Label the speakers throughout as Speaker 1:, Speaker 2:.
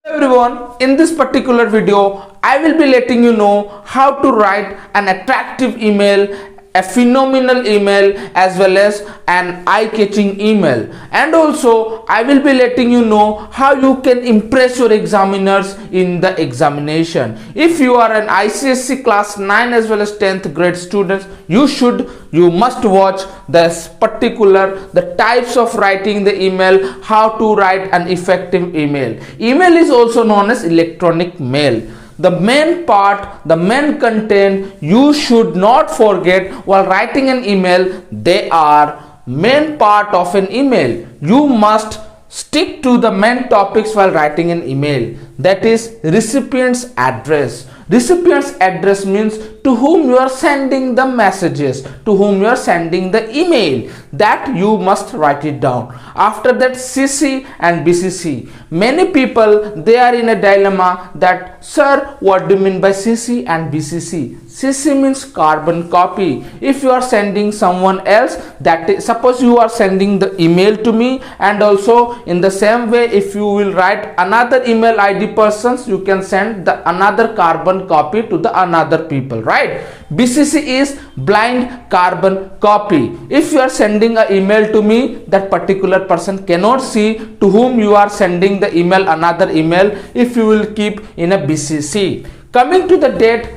Speaker 1: Hello everyone, in this particular video I will be letting you know how to write an attractive email, a phenomenal email as well as an eye-catching email, and also I will be letting you know how you can impress your examiners in the examination. If you are an ICSE class 9 as well as 10th grade students, you must watch this particular the types of writing the email, how to write an effective email. Email is also known as electronic mail. The main part, the main content you should not forget while writing an email, they are main part of an email. You must stick to the main topics while writing an email. That is recipient's address. Recipient's address means to whom you are sending the messages, to whom you are sending the email. That you must write it down. After that, CC and BCC. Many people, they are in a dilemma that, sir, what do you mean by CC and BCC? CC means carbon copy. If you are sending someone else, that is, suppose you are sending the email to me, and also in the same way, if you will write another email ID persons, you can send the another carbon copy to the another people, right? BCC is blind carbon copy. If you are sending an email to me, that particular person cannot see to whom you are sending the email, another email, if you will keep in a BCC. Coming to the date,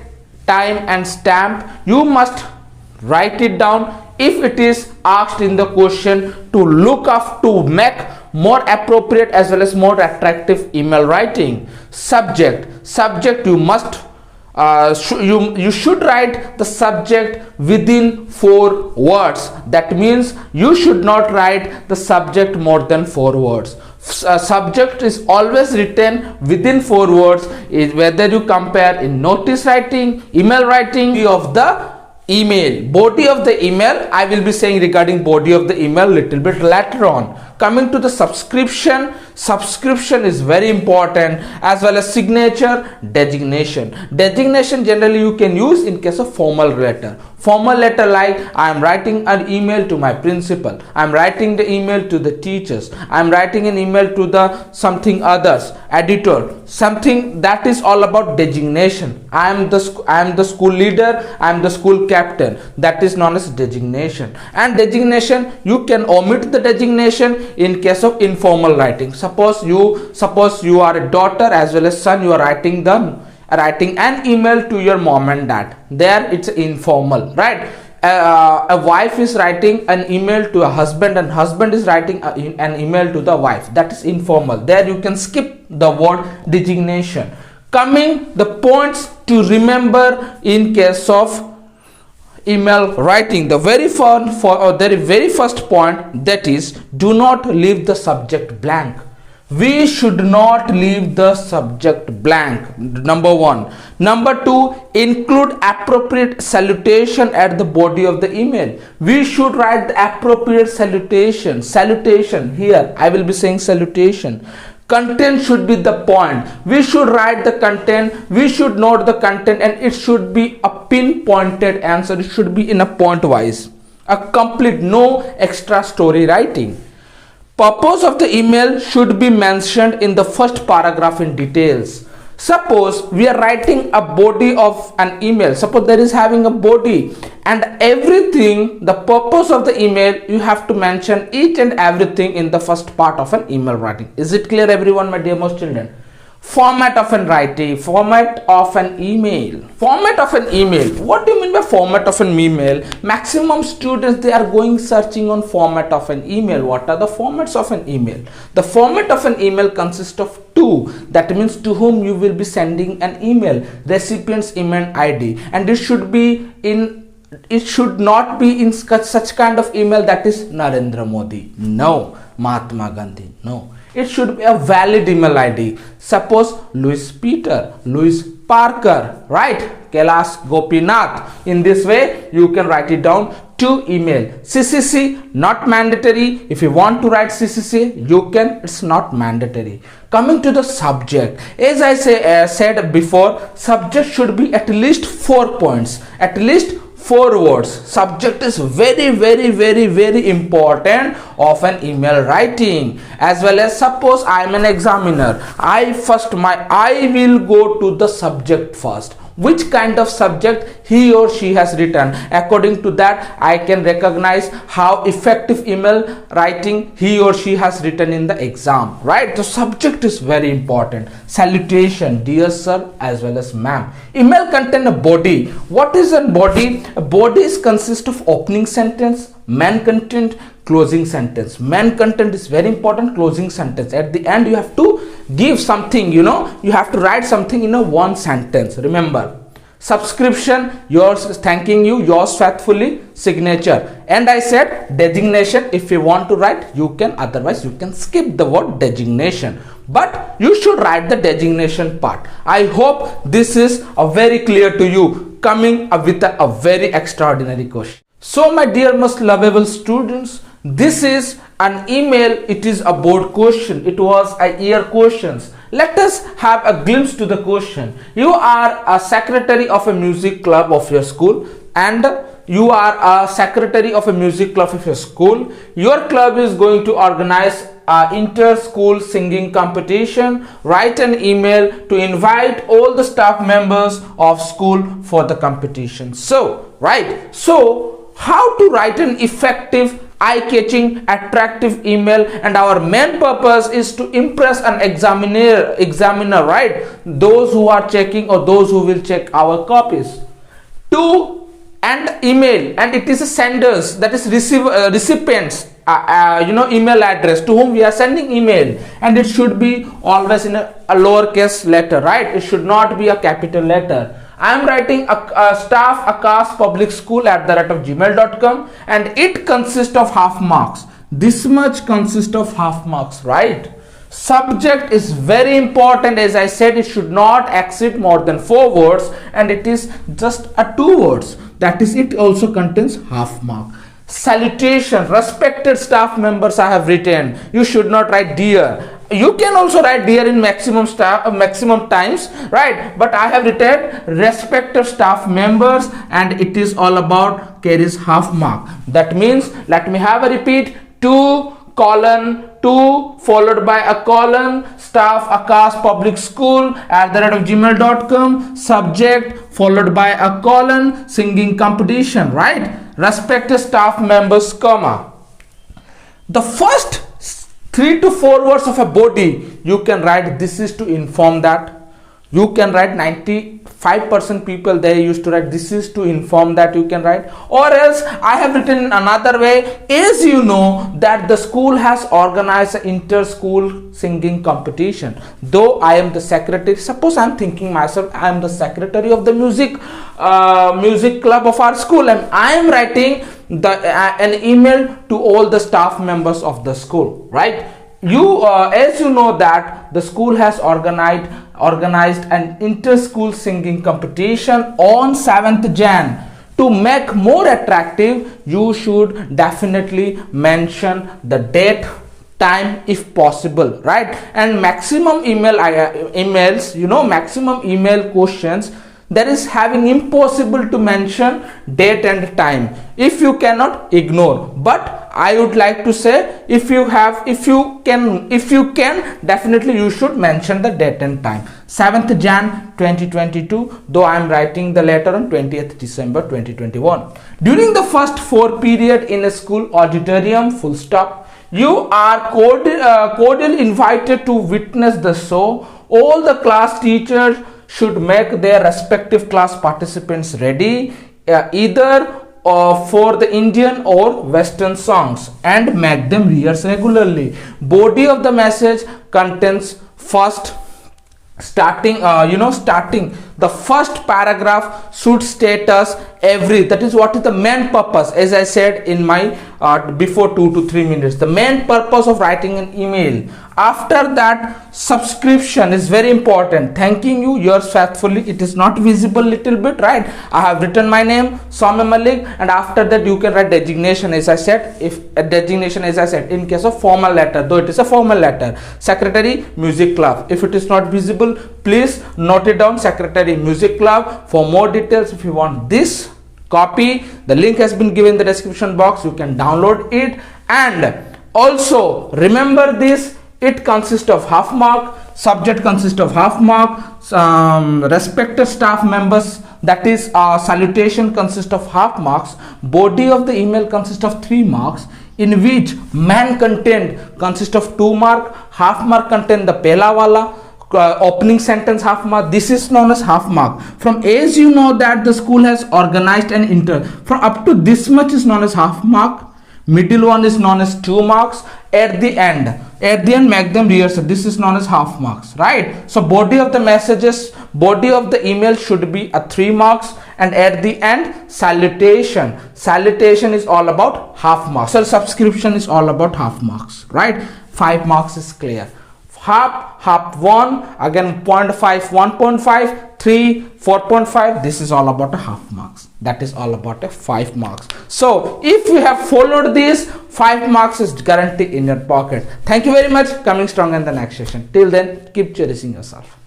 Speaker 1: time and stamp, you must write it down if it is asked in the question, to look up to make more appropriate as well as more attractive email writing. Subject you must you should write the subject within 4 words. That means you should not write the subject more than 4 words. Subject is always written within 4 words, whether you compare in notice writing, email writing, of the email, body of the email. I will be saying regarding body of the email little bit later on. Coming to the subscription is very important, as well as signature, designation. Designation generally you can use in case of formal letter. Formal letter like I am writing an email to my principal, I am writing the email to the teachers, I am writing an email to the something others, editor, something that is all about designation. I am the school leader, I am the school captain. That is known as designation. And designation, you can omit the designation in case of informal writing. Suppose you are a daughter as well as son, you are writing an email to your mom and dad. There it's informal, right? A wife is writing an email to a husband, and husband is writing an email to the wife. That is informal. There you can skip the word designation. Coming the points to remember in case of email writing, the very first point, that is, do not leave the subject blank. We should not leave the subject blank. Number 1. Number 2, include appropriate salutation at the body of the email. We should write the appropriate salutation. Salutation, here I will be saying salutation. Content should be the point. We should write the content, we should note the content, and it should be a pinpointed answer. It should be in a point wise, a complete, no extra story writing. Purpose of the email should be mentioned in the first paragraph in details. Suppose we are writing a body of an email, suppose there is having a body, and everything, the purpose of the email, you have to mention each and everything in the first part of an email writing. Is it clear, everyone, my dear most children? Format of an writing, format of an email. Format of an email. What do you mean by format of an email? Maximum students, they are going searching on format of an email. What are the formats of an email? The format of an email consists of 2. That means to whom you will be sending an email, recipient's email ID, and it should not be in such kind of email that is Narendra Modi, no, Mahatma Gandhi, no. It should be a valid email ID. Suppose Louis Peter, Louis Parker, right? Kailash Gopinath. In this way, you can write it down to email. CCC, not mandatory. If you want to write CCC, you can. It's not mandatory. Coming to the subject, as I said before, subject should be at least 4 points. At least 4 words. Subject is very important of an email writing. As well as, suppose I am an examiner, I will go to the subject first. Which kind of subject he or she has written. According to that, I can recognize how effective email writing he or she has written in the exam, right? The subject is very important. Salutation, dear sir, as well as ma'am. Email contain a body. What is a body? A body is consist of opening sentence, main content, closing sentence. Main content is very important, closing sentence. At the end, you have to give something, you have to write something in a one sentence. Remember, subscription, yours is thanking you, yours faithfully, signature. And I said designation, if you want to write, you can, otherwise you can skip the word designation. But you should write the designation part. I hope this is very clear to you, coming with a very extraordinary question. So my dear most lovable students, this is an email. It is a board question. It was a year questions. Let us have a glimpse to the question. You are a secretary of a music club of your school, and you are a secretary of a music club of your school. Your club is going to organize a inter-school singing competition. Write an email to invite all the staff members of school for the competition. So, right. So, how to write an effective, eye-catching, attractive email, and our main purpose is to impress an examiner, right? Those who are checking or those who will check our copies. To and email, and it is a senders, that is recipients, email address to whom we are sending email, and it should be always in a lowercase letter, right? It should not be a capital letter. I am writing a staff Akash public school @gmail.com, and it consists of half marks. This much consists of half marks, right? Subject is very important. As I said, it should not exceed more than 4 words, and it is just a 2 words. That is, it also contains half mark. Salutation, respected staff members, I have written. You should not write dear. You can also write dear in maximum times, right? But I have written respected staff members, and it is all about carries half mark. That means, let me have a repeat: 2:2 followed by a colon, staff Akash public school @gmail.com, subject followed by a colon, singing competition, right? Respected staff members, comma. The first 3 to 4 words of a body, you can write this is to inform that. You can write 95% people, they used to write this is to inform that, you can write. Or else I have written in another way, as you know that the school has organized an inter-school singing competition. Though I am the secretary, suppose I am thinking myself, I am the secretary of the music club of our school, and I am writing an email to all the staff members of the school, right? As you know that the school has organized an inter-school singing competition on 7th Jan. To make more attractive, you should definitely mention the date, time if possible, right? And maximum emails, maximum email questions, that is having impossible to mention date and time. If you cannot, ignore. But I would like to say, if you can, definitely you should mention the date and time. 7th Jan 2022, though I am writing the letter on 20th December 2021. During the first 4 period in a school auditorium, full stop, you are cordially invited to witness the show. All the class teachers should make their respective class participants ready, either for the Indian or Western songs, and make them rehearse regularly. Body of the message contains first starting the first paragraph should state us that is what is the main purpose, as I said in my before 2 to 3 minutes, the main purpose of writing an email. After that, subscription is very important, thanking you, yours faithfully. It is not visible little bit, right? I have written my name, Soumya Malik, and after that you can write designation, as I said. If a designation, as I said, in case of formal letter, though it is a formal letter, secretary music club. If it is not visible, please note it down, secretary music club. For more details, if you want this copy. The link has been given in the description box. You can download it. And also remember this, it consists of half mark, subject consists of half mark, respected staff members, that is salutation consists of half marks, body of the email consists of 3 marks, in which man content consists of 2 mark, half mark content the pehla wala, opening sentence half mark. This is known as half mark. From as you know that the school has organized an from up to this much is known as half mark, middle one is known as 2 marks, at the end make them rehearsal, this is known as half marks, right? So body of the messages, body of the email should be a 3 marks, and at the end salutation is all about half marks. So subscription is all about half marks, right? 5 marks is clear. Half 1, again 0.5, 1.5, 3, 4.5, this is all about a half marks. That is all about a 5 marks. So if you have followed this, 5 marks is guaranteed in your pocket. Thank you very much. Coming strong in the next session. Till then, keep cherishing yourself.